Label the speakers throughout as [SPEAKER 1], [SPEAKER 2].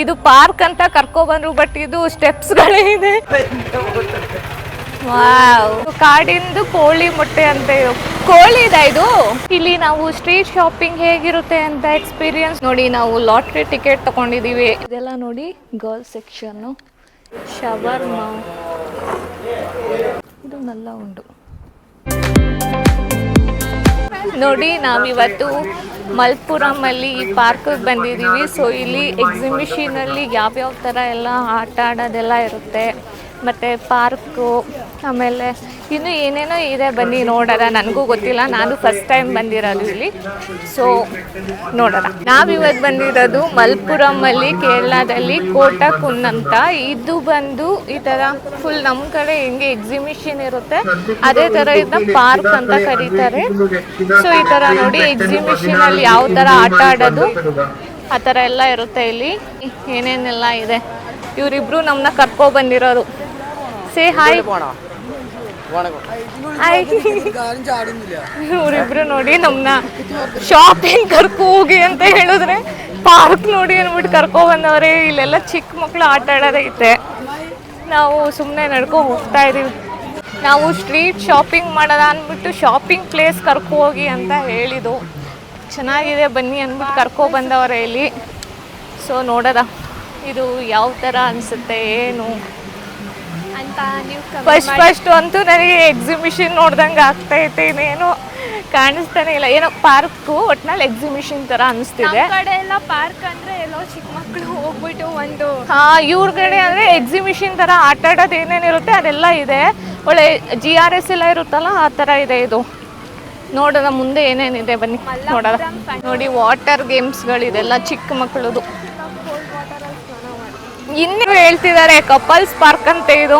[SPEAKER 1] ಇದು ಪಾರ್ಕ್ ಅಂತ ಕರ್ಕೊ ಬಂದ್ರು, ಬಟ್ ಇದು ಸ್ಟೆಪ್ಸ್ಗಳೇ ಇದೆ. ವಾವ್, ಕಾಡಿಂದು ಕೋಳಿ ಮೊಟ್ಟೆ ಅಂತ. ಕೋಳಿ ಇದೆ ಇದು. ಇಲ್ಲಿ ನಾವು ಸ್ಟ್ರೀಟ್ ಶಾಪಿಂಗ್ ಹೇಗಿರುತ್ತೆ ಅಂತ ಎಕ್ಸ್ಪೀರಿಯನ್ಸ್ ನೋಡಿ. ನಾವು ಲಾಟ್ರಿ ಟಿಕೆಟ್ ತಗೊಂಡಿದೀವಿ. ಇದೆಲ್ಲ ನೋಡಿ ಗರ್ಲ್ಸ್ ಸೆಕ್ಷನ್. ಶವರ್ಮಾ ಇದು ನಲ್ಲ ಉಂಡು ನೋಡಿ. ನಾವಿವತ್ತು ಮಲ್ಪುರಂ ಅಲ್ಲಿ ಈ ಪಾರ್ಕ್ ಬಂದಿದ್ದೀವಿ. ಸೊ ಇಲ್ಲಿ ಎಕ್ಸಿಬಿಷನ್ ಅಲ್ಲಿ ಯಾವ್ಯಾವ ಥರ ಎಲ್ಲ ಆಟ ಆಡೋದೆಲ್ಲ ಇರುತ್ತೆ, ಮತ್ತು ಪಾರ್ಕು, ಆಮೇಲೆ ಇನ್ನೂ ಏನೇನೋ ಇದೆ. ಬನ್ನಿ ನೋಡೋಣ. ನನಗೂ ಗೊತ್ತಿಲ್ಲ, ನಾನು ಫಸ್ಟ್ ಟೈಮ್ ಬಂದಿರೋದು ಇಲ್ಲಿ. ಸೊ ನೋಡೋಣ. ನಾವಿವತ್ತು ಬಂದಿರೋದು ಮಲ್ಪುರಮಲ್ಲಿ, ಕೇರಳದಲ್ಲಿ ಕೋಟಕುನ್ ಅಂತ. ಇದು ಬಂದು ಈ ಥರ ಫುಲ್ ನಮ್ಮ ಕಡೆ ಹೆಂಗೆ ಎಕ್ಸಿಬಿಷನ್ ಇರುತ್ತೆ ಅದೇ ಥರ ಇದನ್ನ ಪಾರ್ಕ್ ಅಂತ ಕರೀತಾರೆ. ಸೊ ಈ ಥರ ನೋಡಿ ಎಕ್ಸಿಬಿಷನಲ್ಲಿ ಯಾವ ಥರ ಆಟ ಆಡೋದು ಆ ಥರ ಎಲ್ಲ ಇರುತ್ತೆ. ಇಲ್ಲಿ ಏನೇನೆಲ್ಲ ಇದೆ. ಇವರಿಬ್ರು ನಮ್ಮನ್ನ ಕರ್ಕೊ ಬಂದಿರೋರು. Say hi. ಇವರಿಬ್ರು ನೋಡಿ ನಮ್ಮನ್ನ ಶಾಪಿಂಗ್ ಕರ್ಕೊ ಹೋಗಿ ಅಂತ ಹೇಳಿದ್ರೆ ಪಾರ್ಕ್ ನೋಡಿ ಅಂದ್ಬಿಟ್ಟು ಕರ್ಕೊ ಬಂದವ್ರೆ. ಇಲ್ಲೆಲ್ಲ ಚಿಕ್ಕ ಮಕ್ಕಳು ಆಟ ಆಡೋದೈತೆ. ನಾವು ಸುಮ್ಮನೆ ನಡ್ಕೊ ಹೋಗ್ತಾ ಇದೀವಿ. ನಾವು ಸ್ಟ್ರೀಟ್ ಶಾಪಿಂಗ್ ಮಾಡೋದ ಅಂದ್ಬಿಟ್ಟು ಶಾಪಿಂಗ್ ಪ್ಲೇಸ್ ಕರ್ಕೊ ಹೋಗಿ ಅಂತ ಹೇಳಿದ್ದು. ಚೆನ್ನಾಗಿದೆ ಬನ್ನಿ ಅಂದ್ಬಿಟ್ಟು ಕರ್ಕೊ ಬಂದವ್ರೆ ಇಲ್ಲಿ. ಸೊ ನೋಡೋದ ಇದು ಯಾವ ಥರ ಅನಿಸುತ್ತೆ ಏನು ಅಂತ. ನೀವು ಫಸ್ಟ್ ಅಂತೂ ನನಗೆ ಎಕ್ಸಿಬಿಷನ್ ನೋಡ್ದಂಗೆ ಆಗ್ತೈತೆ. ಇನ್ನೇನು ಕಾಣಿಸ್ತಾನೆ ಇಲ್ಲ. ಏನೋ ಪಾರ್ಕು ಒಟ್ನಲ್ಲಿ ಎಕ್ಸಿಬಿಷನ್ ಥರ ಅನಿಸ್ತಿದೆ.
[SPEAKER 2] ಕಡೆ ಎಲ್ಲ ಪಾರ್ಕ್ ಅಂದರೆ ಎಲ್ಲೋ ಚಿಕ್ಕ ಮಕ್ಕಳು ಹೋಗ್ಬಿಟ್ಟು ಒಂದು
[SPEAKER 1] ಇವ್ರ ಕಡೆ ಅಂದರೆ ಎಕ್ಸಿಬಿಷನ್ ಥರ ಆಟ ಆಡೋದು ಏನೇನಿರುತ್ತೆ ಅದೆಲ್ಲ ಇದೆ. ಒಳ್ಳೆ GRS ಎಲ್ಲ ಇರುತ್ತಲ್ಲ ಆ ಥರ ಇದೆ ಇದು. ನೋಡೋಣ ಮುಂದೆ ಏನೇನಿದೆ ಬನ್ನಿ ನೋಡೋಣ. ನೋಡಿ ವಾಟರ್ ಗೇಮ್ಸ್ಗಳಿದೆಲ್ಲ ಚಿಕ್ಕ ಮಕ್ಕಳದು. ಇನ್ನೂ ಹೇಳ್ತಿದ್ದಾರೆ ಕಪಲ್ಸ್ ಪಾರ್ಕ್ ಅಂತ. ಇದು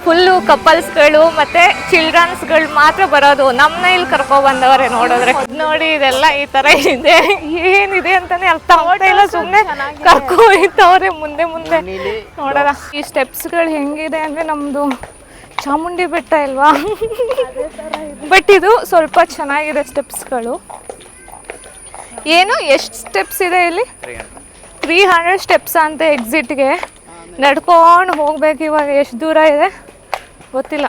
[SPEAKER 1] ಫುಲ್ಲು ಕಪಲ್ಸ್ಗಳು ಮತ್ತು ಚಿಲ್ಡ್ರನ್ಸ್ಗಳು ಮಾತ್ರ ಬರೋದು. ನಮ್ಮನ್ನ ಇಲ್ಲಿ ಕರ್ಕೊ ಬಂದವರೆ ನೋಡಿದ್ರೆ. ನೋಡಿ ಇದೆಲ್ಲ ಈ ಥರ ಇದೆ. ಏನಿದೆ ಅಂತಲೇ ಅರ್ಥ ಆಗ್ತಾ ಇಲ್ಲ. ಸುಮ್ಮನೆ ಕರ್ಕೊ ಹೋಯ್ತವ್ರೆ ಮುಂದೆ ಮುಂದೆ ನೋಡೋಣ. ಈ ಸ್ಟೆಪ್ಸ್ಗಳು ಹೆಂಗಿದೆ ಅಂದರೆ ನಮ್ಮದು ಚಾಮುಂಡಿ ಬೆಟ್ಟ ಇಲ್ವಾ, ಬಟ್ ಇದು ಸ್ವಲ್ಪ ಚೆನ್ನಾಗಿದೆ ಸ್ಟೆಪ್ಸ್ಗಳು. ಏನು ಎಷ್ಟು ಸ್ಟೆಪ್ಸ್ ಇದೆ ಇಲ್ಲಿ? 300 ಸ್ಟೆಪ್ಸ್ ಅಂತ ಎಕ್ಸಿಟ್ಗೆ. ನಡ್ಕೊಂಡು ಹೋಗ್ಬೇಕು. ಇವಾಗ ಎಷ್ಟು ದೂರ ಇದೆ ಗೊತ್ತಿಲ್ಲ,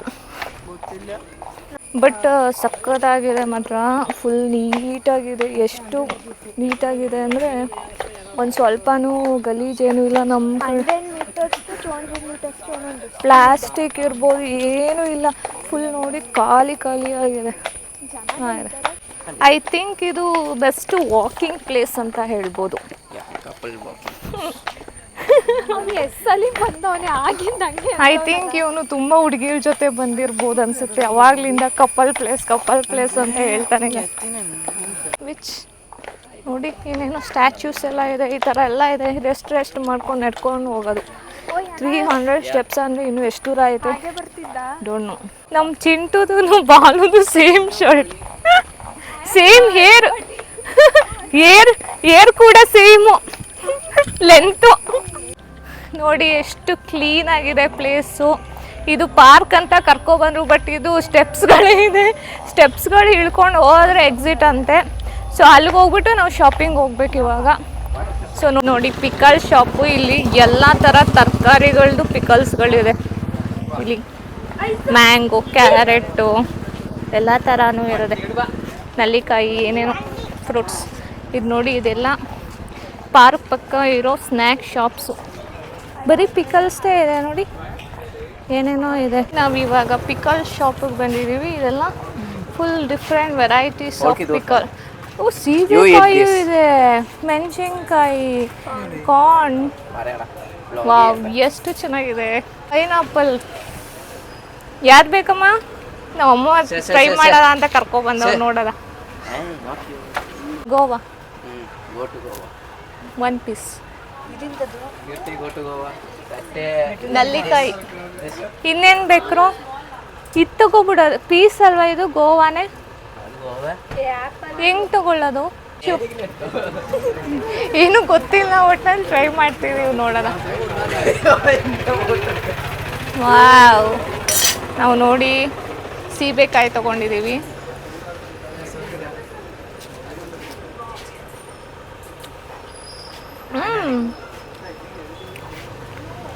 [SPEAKER 1] ಬಟ್ ಸಕ್ಕತ್ತಾಗಿದೆ ಮಾತ್ರ. ಫುಲ್ ನೀಟಾಗಿದೆ. ಎಷ್ಟು ನೀಟಾಗಿದೆ ಅಂದರೆ ಒಂದು ಸ್ವಲ್ಪನೂ ಗಲೀಜೇನೂ ಇಲ್ಲ. ನಮ್ಮ ಪ್ಲಾಸ್ಟಿಕ್ ಇರ್ಬೋದು ಏನೂ ಇಲ್ಲ. ಫುಲ್ ನೋಡಿ ಖಾಲಿ ಖಾಲಿಯಾಗಿದೆ. ಐ ಥಿಂಕ್ ಇದು ಬೆಸ್ಟ್ ವಾಕಿಂಗ್ ಪ್ಲೇಸ್ ಅಂತ ಹೇಳ್ಬೋದು. ಐ ಥಿಂಕ್ ಇವನು ತುಂಬ ಹುಡುಗಿರ ಜೊತೆ ಬಂದಿರ್ಬೋದು ಅನ್ಸುತ್ತೆ. ಅವಾಗ್ಲಿಂದ ಕಪಲ್ ಪ್ಲೇಸ್ ಅಂತ ಹೇಳ್ತಾನೆ. ವಿಚ್ ನೋಡಿ ಏನೇನೋ ಸ್ಟ್ಯಾಚ್ಯೂಸ್ ಎಲ್ಲ ಇದೆ, ಈ ಥರ ಎಲ್ಲ ಇದೆ. ರೆಸ್ಟ್ ಮಾಡ್ಕೊಂಡು ನಡ್ಕೊಂಡು ಹೋಗೋದು. 300 ಸ್ಟೆಪ್ಸ್ ಅಂದರೆ ಇನ್ನು ಎಷ್ಟು ದೂರ ಐತೆ ಡೋಂಟ್ ನೋ. ನಮ್ಮ ಚಿಂಟುದು ಬಾಲುದು ಸೇಮ್ ಶರ್ಟ್, ಸೇಮ್ ಹೇರ್ ಕೂಡ ಸೇಮು ಲೆಂತು. ನೋಡಿ ಎಷ್ಟು ಕ್ಲೀನ್ ಆಗಿದೆ ಪ್ಲೇಸು. ಇದು ಪಾರ್ಕ್ ಅಂತ ಕರ್ಕೊಬಂದರು, ಬಟ್ ಇದು ಸ್ಟೆಪ್ಸ್ಗಳೇ ಇದೆ. ಸ್ಟೆಪ್ಸ್ಗಳು ಇಳ್ಕೊಂಡು ಹೋದರೆ ಎಕ್ಸಿಟ್ ಅಂತೆ. ಸೊ ಅಲ್ಲಿಗೆ ಹೋಗ್ಬಿಟ್ಟು ನಾವು ಶಾಪಿಂಗ್ ಹೋಗ್ಬೇಕು ಇವಾಗ. ಸೊ ನೋಡಿ ಪಿಕಲ್ ಶಾಪು. ಇಲ್ಲಿ ಎಲ್ಲ ಥರ ತರಕಾರಿಗಳದ್ದು ಪಿಕಲ್ಸ್ಗಳಿದೆ. ಇಲ್ಲಿ ಮ್ಯಾಂಗೋ, ಕ್ಯಾರೆಟು ಎಲ್ಲ ಥರನೂ ಇರುತ್ತೆ. ನಲ್ಲಿಕಾಯಿ ಏನೇನೋ ಫ್ರೂಟ್ಸ್. ಇದು ನೋಡಿ ಇದೆಲ್ಲ ಪಾರ್ಕ್ ಪಕ್ಕ ಇರೋ ಸ್ನ್ಯಾಕ್ ಶಾಪ್ಸು. ಬರೀ ಪಿಕಲ್ಸ್ದೇ ಇದೆ ನೋಡಿ, ಏನೇನೋ ಇದೆ. ನಾವಿವಾಗ ಪಿಕಲ್ ಶಾಪಿಗೆ ಬಂದಿದ್ದೀವಿ. ಇದೆಲ್ಲ full different varieties of pickle. ಸೀಬೆಕಾಯಿ ಇದೆ, ಮೆಣಸಿನ್ಕಾಯಿ, ಕಾರ್ನ್. ವಾವ್ ಎಷ್ಟು ಚೆನ್ನಾಗಿದೆ. ಪೈನಾಪಲ್. ಯಾರು ಬೇಕಮ್ಮ? ನಾವು ಅಮ್ಮ ಟ್ರೈ ಮಾಡೋದ ಅಂತ ಕರ್ಕೊಬಂದವ್ರು ನೋಡೋದ. ಗೋವಾ 1 ಪೀಸ್. ನಲ್ಲಿಕಾಯಿ. ಇನ್ನೇನು ಬೇಕ್ರು ಇದು ತಗೋಬಿಡೋದು. ಪೀಸ್ ಅಲ್ವಾ ಇದು? ಗೋವಾನೇ. ಹೆಂಗೆ ತಗೊಳ್ಳೋದು? ಏನು ಗೊತ್ತಿಲ್ಲ, ಒಟ್ಟಲ್ಲಿ ಟ್ರೈ ಮಾಡ್ತೀವಿ ನೋಡೋಣ. ವಾವ್, ನಾವು ನೋಡಿ ಸೀಬೆಕಾಯಿ ತಗೊಂಡಿದ್ದೀವಿ.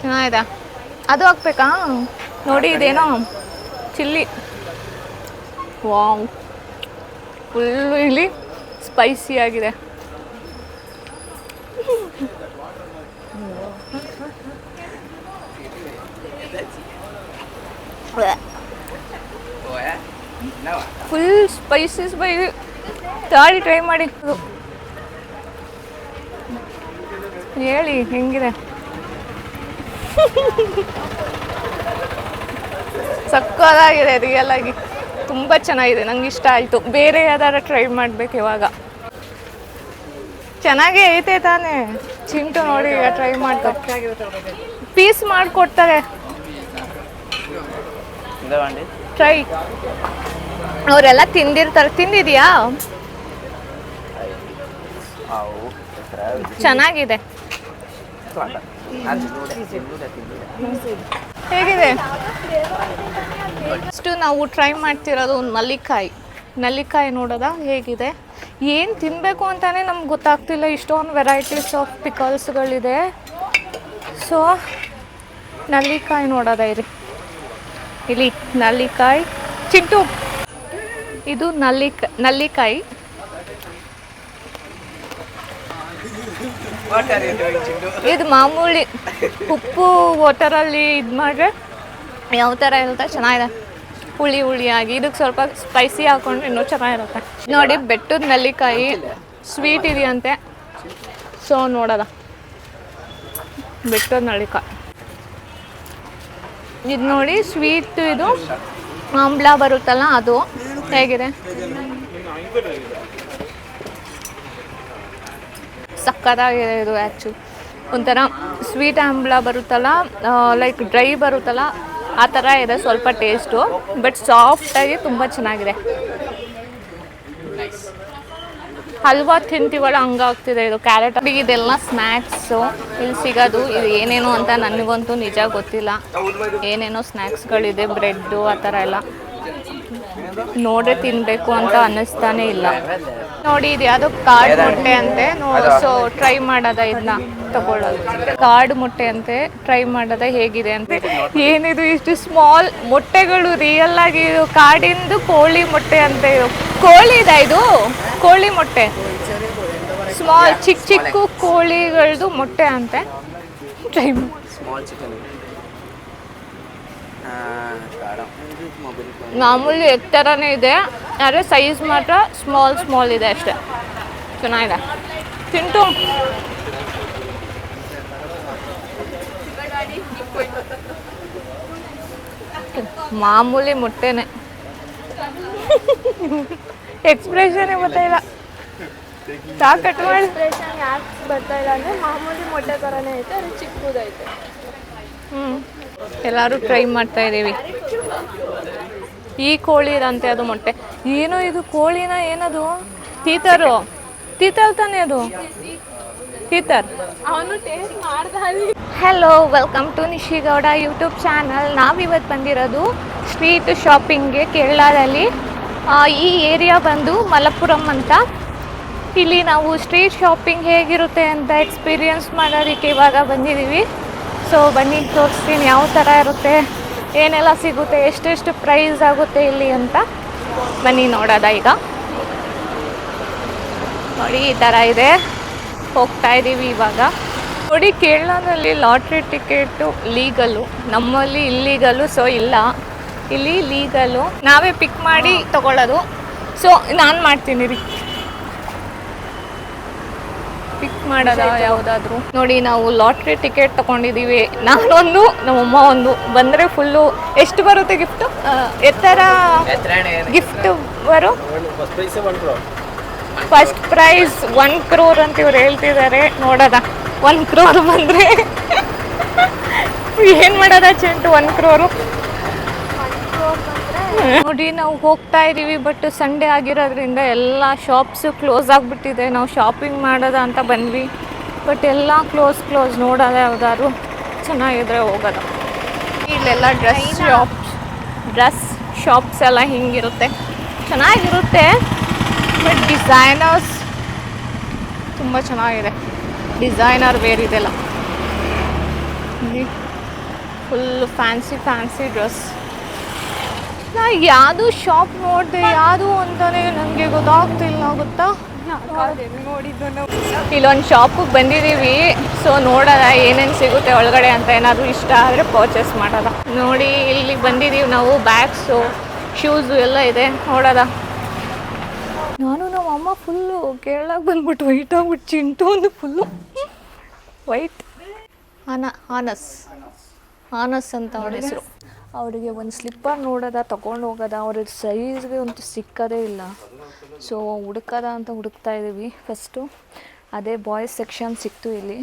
[SPEAKER 1] ಚೆನ್ನಾಗಿದೆ. ಅದು ಹಾಕ್ಬೇಕಾ? ನೋಡಿ ಇದೇನೋ ಚಿಲ್ಲಿ. ವಾವ್, ಫುಲ್ಲು ಇಲ್ಲಿ ಸ್ಪೈಸಿ ಆಗಿದೆ. ಫುಲ್ ಸ್ಪೈಸಸ್ ಬೈ ಟ್ರೈ ಮಾಡಿ ಹೇಳಿ ಹೆಂಗಿದೆ. ಸಕ್ಕತ್ತಾಗಿದೆ, ರಿಯಲ್ ಆಗಿ ತುಂಬ ಚೆನ್ನಾಗಿದೆ, ನಂಗೆ ಇಷ್ಟ ಆಯಿತು. ಬೇರೆ ಯಾವ್ದಾರು ಟ್ರೈ ಮಾಡ್ಬೇಕು ಇವಾಗ. ಚೆನ್ನಾಗೇ ಐತೆ ತಾನೇ ಚಿಂಟು, ನೋಡಿ ಈಗ ಟ್ರೈ ಮಾಡ್ತಾರೆ, ಪೀಸ್ ಮಾಡಿಕೊಡ್ತಾರೆ. ಟ್ರೈ ಅವರೆಲ್ಲ ತಿಂದಿರ್ತಾರೆ. ತಿಂದಿದ್ಯಾ? ಚೆನ್ನಾಗಿದೆ. ಹೇಗಿದೆ? ಇಷ್ಟು ನಾವು ಟ್ರೈ ಮಾಡ್ತಿರೋದು ನಲ್ಲಿಕಾಯಿ ನೋಡೋದ ಹೇಗಿದೆ. ಏನು ತಿನ್ನಬೇಕು ಅಂತಾನೆ ನಮ್ಗೆ ಗೊತ್ತಾಗ್ತಿಲ್ಲ, ಇಷ್ಟೊಂದು ವೆರೈಟೀಸ್ ಆಫ್ ಪಿಕಲ್ಸ್ಗಳಿದೆ. ಸೊ ನಲ್ಲಿಕಾಯಿ ನೋಡೋದ ಇಲ್ಲಿ ನಲ್ಲಿಕಾಯಿ. ಚಿಂಟು, ಇದು ನಲ್ಲಿಕಾಯಿ. ಇದು ಮಾಮೂಲಿ ಉಪ್ಪು ವಾಟರಲ್ಲಿ ಇದು ಮಾಡಿದ್ರೆ ಯಾವ ಥರ ಇರುತ್ತೆ, ಚೆನ್ನಾಗಿದೆ, ಹುಳಿಯಾಗಿ. ಇದಕ್ಕೆ ಸ್ವಲ್ಪ ಸ್ಪೈಸಿ ಹಾಕೊಂಡ್ರೆ ಇನ್ನೂ ಚೆನ್ನಾಗಿರುತ್ತೆ. ನೋಡಿ ಬೆಟ್ಟದ ನಲ್ಲಿಕಾಯಿ ಸ್ವೀಟ್ ಇದೆಯಂತೆ. ಸೊ ನೋಡೋದ ಬೆಟ್ಟದ ನಲ್ಲಿಕಾಯಿ. ಇದು ನೋಡಿ ಸ್ವೀಟ್, ಇದು ಆಮ್ಲ ಬರುತ್ತಲ್ಲ ಅದು. ಹೇಗಿದೆ? ಸಕ್ಕತ್ತಾಗಿದೆ ಇದು. ಆ್ಯಕ್ಚುಲಿ ಒಂಥರ ಸ್ವೀಟ್ ಆಮ್ಲ ಬರುತ್ತಲ್ಲ, ಲೈಕ್ ಡ್ರೈ ಬರುತ್ತಲ್ಲ ಆ ಥರ ಇದೆ ಸ್ವಲ್ಪ ಟೇಸ್ಟು, ಬಟ್ ಸಾಫ್ಟಾಗಿ ತುಂಬ ಚೆನ್ನಾಗಿದೆ. ಹಲ್ವಾ ತಿಂತೀವಲ್ಲ ಹಂಗಾಗ್ತಿದೆ ಇದು. ಕ್ಯಾರೆಟ್ ಇದೆಲ್ಲ ಸ್ನ್ಯಾಕ್ಸು ಇಲ್ಲಿ ಸಿಗೋದು. ಇದು ಏನೇನು ಅಂತ ನನಗಂತೂ ನಿಜ ಗೊತ್ತಿಲ್ಲ. ಏನೇನೋ ಸ್ನ್ಯಾಕ್ಸ್ಗಳಿದೆ, ಬ್ರೆಡ್ಡು ಆ ಥರ ಎಲ್ಲ ನೋಡೇ ತಿನ್ನಬೇಕು ಅಂತ ಅನ್ನಿಸ್ತಾನೆ ಇಲ್ಲ. ನೋಡಿ ಇದು ಯಾವುದೋ ಕಾರ್ಡ್ ಮೊಟ್ಟೆ ಅಂತೆ. ಸೊ ಟ್ರೈ ಮಾಡೋದ, ಇದನ್ನ ತಗೊಳ್ಳೋದು. ಕಾರ್ಡ್ ಮೊಟ್ಟೆ ಅಂತೆ, ಟ್ರೈ ಮಾಡೋದ ಹೇಗಿದೆ ಅಂತ. ಏನಿದು ಇಷ್ಟು ಸ್ಮಾಲ್ ಮೊಟ್ಟೆಗಳು, ರಿಯಲ್ ಆಗಿ ಇದು ಕಾಡಿಂದು ಕೋಳಿ ಮೊಟ್ಟೆ ಅಂತ. ಇದು ಕೋಳಿದ, ಇದು ಕೋಳಿ ಮೊಟ್ಟೆ, ಸ್ಮಾಲ್ ಚಿಕ್ಕ ಕೋಳಿಗಳದ್ದು ಮೊಟ್ಟೆ ಅಂತೆ. ಟ್ರೈ ಮಾಮೂಲಿ ಎತ್ತರನೇ ಇದೆ, ಆದರೆ ಸೈಜ್ ಮಾತ್ರ ಸ್ಮಾಲ್ ಇದೆ ಅಷ್ಟೇ. ಚೆನ್ನಾಗಿದೆ. ತಿಂಟು ಮಾಮೂಲಿ ಮೊಟ್ಟೆನೆ. ಎಕ್ಸ್ಪ್ರೆಷನ್ ಗೊತ್ತಾಯಿಲ್ಲ, ಕಟ್ ಮಾಡಿ.
[SPEAKER 2] ಎಕ್ಸ್ಪ್ರೆಷನ್ ಯಾಕೆ ಬರ್ತಾ ಇಲ್ಲ ಅಂದರೆ ಮಾಮೂಲಿ ಮೊಟ್ಟೆ ಥರನೇ ಐತೆ, ಅದು ಚಿಕ್ಕದೈತೆ.
[SPEAKER 1] ಎಲ್ಲರೂ ಟ್ರೈ ಮಾಡ್ತಾ ಇದ್ದೀವಿ. ಈ ಕೋಳಿ ಇದಂತೆ ಅದು ಮೊಟ್ಟೆ. ಏನೋ ಇದು ಕೋಳಿನ, ಏನದು ತೀತರ್ ತಾನೇ ಅದು, ತೀತರ್.
[SPEAKER 2] ಅವನು ಟೇಸ್ಟ್ ಮಾಡ್ದೆ.
[SPEAKER 1] Hello, welcome to Nishi Gowda YouTube channel. ನಾವಿವತ್ತು ಬಂದಿರೋದು ಸ್ಟ್ರೀಟ್ ಶಾಪಿಂಗ್ಗೆ ಕೇರಳದಲ್ಲಿ. ಈ ಏರಿಯಾ ಬಂದು ಮಲಪ್ಪುರಂ ಅಂತ. ಇಲ್ಲಿ ನಾವು ಸ್ಟ್ರೀಟ್ ಶಾಪಿಂಗ್ ಹೇಗಿರುತ್ತೆ ಅಂತ ಎಕ್ಸ್ಪೀರಿಯನ್ಸ್ ಮಾಡೋದಕ್ಕೆ ಇವಾಗ ಬಂದಿದ್ದೀವಿ. ಸೊ ಬನ್ನಿ ತೋರಿಸ್ತೀನಿ ಯಾವ ಥರ ಇರುತ್ತೆ, ಏನೆಲ್ಲ ಸಿಗುತ್ತೆ, ಎಷ್ಟೆಷ್ಟು ಪ್ರೈಸ್ ಆಗುತ್ತೆ ಇಲ್ಲಿ ಅಂತ. ಬನ್ನಿ ನೋಡೋದ. ಈಗ ನೋಡಿ ಈ ಥರ ಇದೆ, ಹೋಗ್ತಾ ಇದ್ದೀವಿ ಇವಾಗ. ನೋಡಿ ಕೇರಳದಲ್ಲಿ ಲಾಟ್ರಿ ಟಿಕೆಟು ಲೀಗಲ್ಲು, ನಮ್ಮಲ್ಲಿ ಇಲ್ಲೀಗಲ್ಲು. ಸೊ ಇಲ್ಲ, ಇಲ್ಲಿ ಲೀಗಲ್ಲು, ನಾವೇ ಪಿಕ್ ಮಾಡಿ ತಗೊಳ್ಳೋದು. ಸೊ ನಾನು ಮಾಡ್ತೀನಿ ರೀ, ಪಿಕ್ ಮಾಡೋದ ಯಾವುದಾದ್ರೂ. ನೋಡಿ ನಾವು ಲಾಟ್ರಿ ಟಿಕೆಟ್ ತೊಗೊಂಡಿದ್ದೀವಿ, ನಾನೊಂದು, ನಮ್ಮಮ್ಮ ಒಂದು. ಬಂದರೆ ಫುಲ್ಲು ಎಷ್ಟು ಬರುತ್ತೆ ಗಿಫ್ಟು? ಎತ್ತರ ಗಿಫ್ಟ್ ಬರೋ ಫಸ್ಟ್ ಪ್ರೈಸ್ 1 crore ಅಂತ ಇವ್ರು ಹೇಳ್ತಿದ್ದಾರೆ. ನೋಡೋದ 1 crore ಬಂದರೆ ಏನು ಮಾಡೋದ ಚಿಂಟು? 1 crore ನೋಡಿ ನಾವು ಹೋಗ್ತಾ ಇದ್ದೀವಿ. ಬಟ್ ಸಂಡೇ ಆಗಿರೋದ್ರಿಂದ ಎಲ್ಲ ಶಾಪ್ಸು ಕ್ಲೋಸ್ ಆಗಿಬಿಟ್ಟಿದೆ. ನಾವು ಶಾಪಿಂಗ್ ಮಾಡೋದ ಅಂತ ಬಂದ್ವಿ, ಬಟ್ ಎಲ್ಲ ಕ್ಲೋಸ್. ನೋಡೋದ ಯಾವ್ದಾದ್ರು ಚೆನ್ನಾಗಿದ್ರೆ ಹೋಗೋದ. ಇಲ್ಲೆಲ್ಲ ಡ್ರೆಸ್ ಶಾಪ್ಸ್ ಎಲ್ಲ ಹಿಂಗಿರುತ್ತೆ, ಚೆನ್ನಾಗಿರುತ್ತೆ. ಬಟ್ ಡಿಸೈನರ್ಸ್ ತುಂಬ ಚೆನ್ನಾಗಿದೆ, ಡಿಸೈನರ್ ವೇರ್ ಇದೆಲ್ಲ. Full fancy dress. ನಾ ಯಾವುದು ಶಾಪ್ ನೋಡಿದೆ ಯಾವುದು ಅಂತಾನೆ ನನಗೆ ಗೊತ್ತಾಗ್ತಿಲ್ಲ ಗೊತ್ತಾ.
[SPEAKER 2] ನೋಡಿದ್ದು
[SPEAKER 1] ಇಲ್ಲೊಂದು ಶಾಪಿಗೆ ಬಂದಿದ್ದೀವಿ. ಸೊ ನೋಡೋದ ಏನೇನು ಸಿಗುತ್ತೆ ಒಳಗಡೆ ಅಂತ. ಏನಾದರೂ ಇಷ್ಟ ಆದರೆ ಪರ್ಚೇಸ್ ಮಾಡೋದ. ನೋಡಿ ಇಲ್ಲಿ ಬಂದಿದ್ದೀವಿ ನಾವು. ಬ್ಯಾಗ್ಸು ಶೂಸು ಎಲ್ಲ ಇದೆ ನೋಡೋದ. ನಾನು ನಮ್ಮ ಅಮ್ಮ ಫುಲ್ಲು ಕೇರಳಕ್ಕೆ ಬಂದ್ಬಿಟ್ಟು ವೈಟ್ ಆಗ್ಬಿಟ್ಟು ಚಿಂಟು ಒಂದು ಫುಲ್ಲು ವೈಟ್. ಆನಸ್ ಅಂತ ಅವ್ರ ಹೆಸರು. ಅವರಿಗೆ ಒಂದು ಸ್ಲಿಪ್ಪರ್ ನೋಡೋದ ತೊಗೊಂಡು ಹೋಗೋದ. ಅವ್ರಿಗೆ ಸೈಜ್ಗೆ ಅಂತೂ ಸಿಕ್ಕದೇ ಇಲ್ಲ. ಸೊ ಹುಡುಕದ ಅಂತ ಹುಡುಕ್ತಾ ಇದ್ದೀವಿ. ಫಸ್ಟು ಅದೇ ಬಾಯ್ಸ್ ಸೆಕ್ಷನ್ ಸಿಕ್ತು ಇಲ್ಲಿ.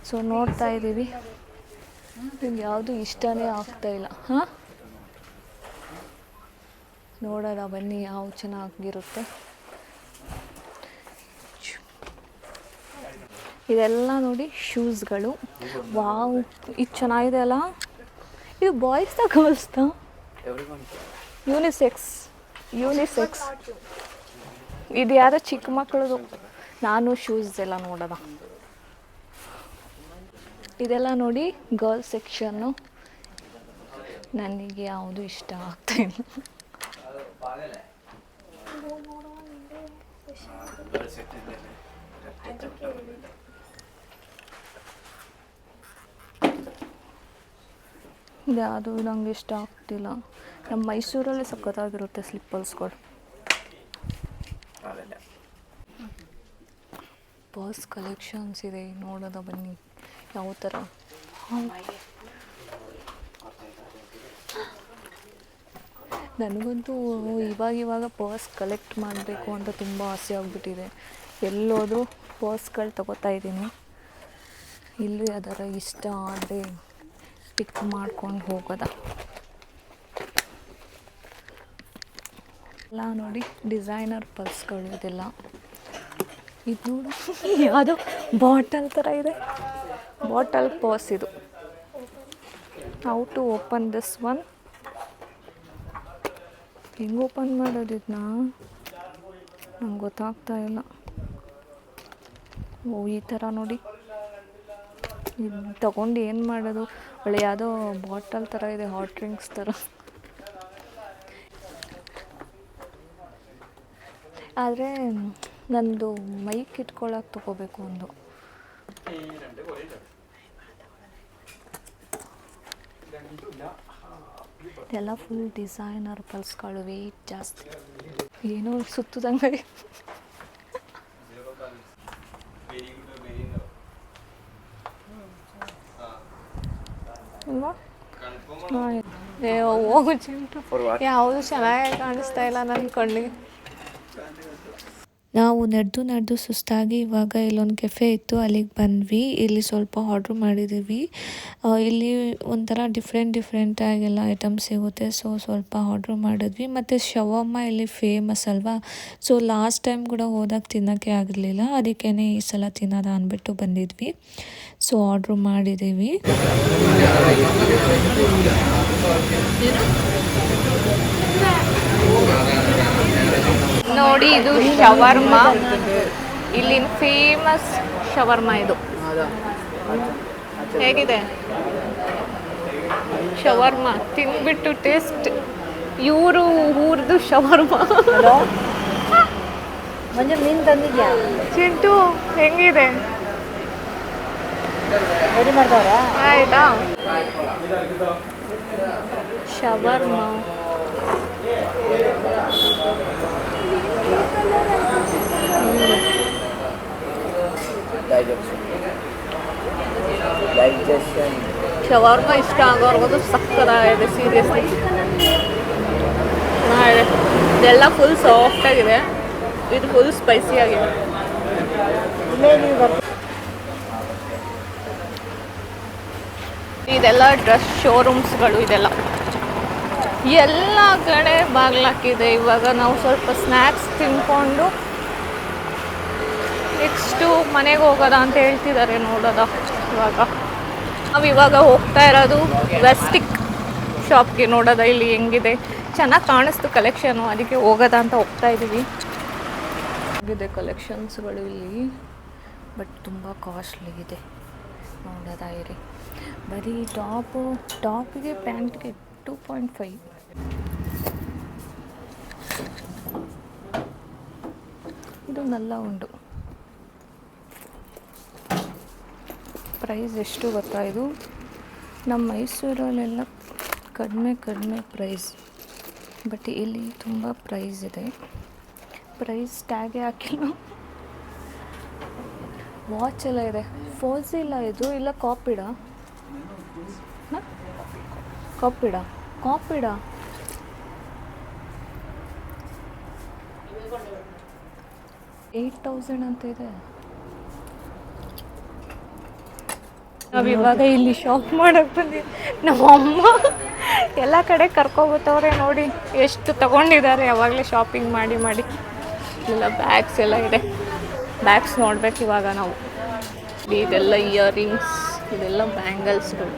[SPEAKER 1] ಸೊ ನೋಡ್ತಾ ಇದ್ದೀವಿ. ನಿಮ್ಗೆ ಯಾವುದು ಇಷ್ಟನೇ ಆಗ್ತಾಯಿಲ್ಲ. ಹಾಂ ನೋಡೋದ ಬನ್ನಿ ಯಾವ ಚೆನ್ನಾಗಿರುತ್ತೆ. ಇದೆಲ್ಲ ನೋಡಿ ಶೂಸ್ಗಳು. ವಾವ್ ಇದು ಚೆನ್ನಾಗಿದೆ ಅಲ್ಲ. ಇದು ಬಾಯ್ಸ್ದ ಗರ್ಲ್ಸ್ದ? ಯೂನಿಸೆಕ್ಸ್. ಇದು ಯಾರೋ ಚಿಕ್ಕ ಮಕ್ಕಳದು. ನಾನು ಶೂಸ್ ಎಲ್ಲ ನೋಡೋದ. ಇದೆಲ್ಲ ನೋಡಿ ಗರ್ಲ್ಸ್ ಸೆಕ್ಷನ್ನು. ನನಗೆ ಯಾವುದು ಇಷ್ಟ ಆಗ್ತಾಯಿಲ್ಲ. ಯಾವುದು ನಂಗೆ ಇಷ್ಟ ಆಗ್ತಿಲ್ಲ. ನಮ್ಮ ಮೈಸೂರಲ್ಲೇ ಸಖತ್ತಾಗಿರುತ್ತೆ ಸ್ಲಿಪ್ಪರ್ಸ್ಗಳು. ಪರ್ಸ್ ಕಲೆಕ್ಷನ್ಸ್ ಇದೆ ನೋಡೋದ ಬನ್ನಿ ಯಾವ ಥರ. ನನಗಂತೂ ಇವಾಗ ಪರ್ಸ್ ಕಲೆಕ್ಟ್ ಮಾಡಬೇಕು ಅಂತ ತುಂಬ ಆಸೆ ಆಗಿಬಿಟ್ಟಿದೆ. ಎಲ್ಲೋದ್ರೂ ಪರ್ಸ್ಗಳು ತಗೋತಾ ಇದ್ದೀನಿ. ಇಲ್ಲಿ ಅದರ ಇಷ್ಟ ಆದರೆ ಪಿಕ್ ಮಾಡ್ಕೊಂಡು ಹೋಗೋದ. ಎಲ್ಲ ನೋಡಿ ಡಿಸೈನರ್ ಪರ್ಸ್ಗಳು ಇದೆಲ್ಲ. ಇದು ನೋಡು ಯಾವುದೋ ಬಾಟಲ್ ಥರ ಇದೆ. ಬಾಟಲ್ ಪರ್ಸ್ ಇದು. How to open this one? ಹೆಂಗೆ ಓಪನ್ ಮಾಡೋದು ಇದನ್ನ ನಂಗೆ ಗೊತ್ತಾಗ್ತಾ ಇಲ್ಲ. ಓ ಈ ಥರ ನೋಡಿ. ಇದು ತಗೊಂಡು ಏನು ಮಾಡೋದು? ಒಳ್ಳೆ ಯಾವುದೋ ಬಾಟಲ್ ಥರ ಇದೆ, ಹಾಟ್ ಡ್ರಿಂಕ್ಸ್ ಥರ. ಆದರೆ ನಂದು ಮೈಕ್ ಇಟ್ಕೊಳ್ಳೋಕೆ ತೊಗೋಬೇಕು ಒಂದು. ಎಲ್ಲ ಫುಲ್ ಡಿಸೈನರ್ ಪಲ್ಸ್ಗಳು. ವೆಯ್ಟ್ ಜಾಸ್ತಿ. ಏನೋ ಸುತ್ತದಂಗೆ. ಹೋಗು ಚಿಂಟು. ಯಾವುದು ಚೆನ್ನಾಗಿ ಕಾಣಿಸ್ತಾ ಇಲ್ಲ ನನ್ನ ಕಣ್ಣಿಗೆ.
[SPEAKER 3] ನಾವು ನಡೆದು ಸುಸ್ತಾಗಿ ಇವಾಗ ಇಲ್ಲೊಂದು ಕೆಫೆ ಇತ್ತು, ಅಲ್ಲಿಗೆ ಬಂದ್ವಿ. ಇಲ್ಲಿ ಸ್ವಲ್ಪ ಆರ್ಡ್ರ್ ಮಾಡಿದ್ದೀವಿ. ಇಲ್ಲಿ ಒಂಥರ ಡಿಫ್ರೆಂಟಾಗೆಲ್ಲ ಐಟಮ್ಸ್ ಸಿಗುತ್ತೆ. ಸೊ ಸ್ವಲ್ಪ ಆರ್ಡ್ರ್ ಮಾಡಿದ್ವಿ. ಮತ್ತು ಶವರ್ಮ ಇಲ್ಲಿ ಫೇಮಸ್ ಅಲ್ವಾ. ಸೊ ಲಾಸ್ಟ್ ಟೈಮ್ ಕೂಡ ಹೋದಾಗ ತಿನ್ನೋಕ್ಕೆ ಆಗಿರಲಿಲ್ಲ. ಅದಕ್ಕೇ ಈ ಸಲ ತಿನ್ನೋದ ಅಂದ್ಬಿಟ್ಟು ಬಂದಿದ್ವಿ. ಸೊ ಆರ್ಡ್ರ್ ಮಾಡಿದ್ದೀವಿ.
[SPEAKER 1] ನೋಡಿ ಇದು ಶವರ್ಮ. ಇಲ್ಲಿನ ಫೇಮಸ್ ಶವರ್ಮ ಇದು. ಹೇಗಿದೆ ಶವರ್ಮ? ತಿನ್ಬಿಟ್ಟು ಟೇಸ್ಟ್. ಇವರು ಊರ್ದು ಶವರ್ಮ.
[SPEAKER 2] ಮೀನು ತಂದಿದ್ಯಾ
[SPEAKER 1] ಚಿಂಟು? ಹೆಂಗಿದೆ?
[SPEAKER 2] ರೆಡಿ ಮಾಡ್ದವ್ರಾ?
[SPEAKER 1] ಆಯ್ತಾ ಶವರ್ಮ. ಶವರ್ಮ ಇಷ್ಟ ಆಗೋರ್ಗದು ಸಕ್ಕತ್ತಾಗಿದೆ. ಸೀರಿಯಸ್ಲಿ ಇದೆಲ್ಲ ಫುಲ್ ಸಾಫ್ಟ್ ಆಗಿದೆ. ಇದು ಫುಲ್ ಸ್ಪೈಸಿ ಆಗಿದೆ. ಇದೆಲ್ಲ ಡ್ರೆಸ್ ಶೋರೂಮ್ಸ್ಗಳು. ಇದೆಲ್ಲ ಎಲ್ಲ ಕಡೆ ಬಾಗ್ಲಾಕಿದೆ. ಇವಾಗ ನಾವು ಸ್ವಲ್ಪ ಸ್ನ್ಯಾಕ್ಸ್ ತಿನ್ಕೊಂಡು ನೆಕ್ಸ್ಟು ಮನೆಗೆ ಹೋಗೋದ ಅಂತ ಹೇಳ್ತಿದ್ದಾರೆ. ನೋಡೋದ ನಾವಿವಾಗ ಹೋಗ್ತಾ ಇರೋದು ವೆಸ್ಟಿಕ್ ಶಾಪ್ಗೆ. ನೋಡೋದ ಇಲ್ಲಿ ಹೆಂಗಿದೆ, ಚೆನ್ನಾಗಿ ಕಾಣಿಸ್ತು ಕಲೆಕ್ಷನು, ಅದಕ್ಕೆ ಹೋಗೋದ ಅಂತ ಹೋಗ್ತಾ ಇದ್ದೀವಿ. ಇದೆ ಕಲೆಕ್ಷನ್ಸ್ಗಳು ಇಲ್ಲಿ, ಬಟ್ ತುಂಬ ಕಾಸ್ಟ್ಲಿ ಇದೆ. ನೋಡೋದಾ ಇರಿ. ಬರೀ ಟಾಪಿಗೆ ಪ್ಯಾಂಟ್ಗೆ 2.5. ಇದು ನಲ್ಲ ಉಂಡು. ಪ್ರೈಸ್ ಎಷ್ಟು ಗೊತ್ತಾ? ಇದು ನಮ್ಮ ಮೈಸೂರಲ್ಲೆಲ್ಲ ಕಡಿಮೆ ಪ್ರೈಸ್, ಬಟ್ ಇಲ್ಲಿ ತುಂಬ ಪ್ರೈಸ್ ಇದೆ. ಪ್ರೈಸ್ ಟ್ಯಾಗೇ ಹಾಕಿಲ್ಲ. ವಾಚ್ ಎಲ್ಲ ಇದೆ. ಫೋಲ್ಸ್ ಇಲ್ಲ, ಇದು ಇಲ್ಲ ಕಾಪಿಡ. ಕಾಪಿಡ 8,000 ಅಂತ ಇದೆ. ನಾವಿವಾಗ ಇಲ್ಲಿ ಶಾಪ್ ಮಾಡೋಕ್ಕೆ ಬಂದಿದ್ದೀವಿ. ನಮ್ಮಮ್ಮ ಎಲ್ಲ ಕಡೆ ಕರ್ಕೊಬತ್ತವ್ರೆ ನೋಡಿ, ಎಷ್ಟು ತಗೊಂಡಿದ್ದಾರೆ ಯಾವಾಗಲೇ ಶಾಪಿಂಗ್ ಮಾಡಿ. ಎಲ್ಲ ಬ್ಯಾಗ್ಸ್ ಎಲ್ಲ ಇದೆ. ಬ್ಯಾಗ್ಸ್ ನೋಡ್ಬೇಕು ಇವಾಗ ನಾವು. ಇದೆಲ್ಲ ಇಯರಿಂಗ್ಸ್, ಇದೆಲ್ಲ ಬ್ಯಾಂಗಲ್ಸ್ಗಳು,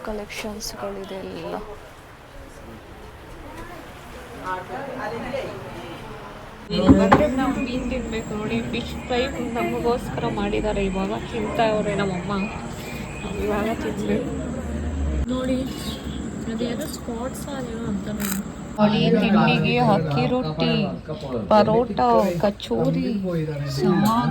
[SPEAKER 1] ಕಲೆಕ್ಷನ್ಸ್ಗಳಿದೆ ಎಲ್ಲ. ನಾವು ಮೀನು ತಿನ್ಬೇಕು ನೋಡಿ. ಫಿಶ್ ಫ್ರೈ ನಮಗೋಸ್ಕರ ಮಾಡಿದ್ದಾರೆ. ಇವಾಗ ತಿಂತಾವ್ರೆ ನಮ್ಮಮ್ಮ. ನಾವು ಇವಾಗ ತಿನ್ಬೇಕು ನೋಡಿ. ಅದೇನೋ ಸ್ಪಾಟ್ಸ್ ಅದೇನೋ ಅಂತ ನೋಡಿ. ತಿಂಡಿಗೆ ಅಕ್ಕಿ ರೊಟ್ಟಿ, ಪರೋಟ, ಕಚೋರಿ, ಸಾಗು.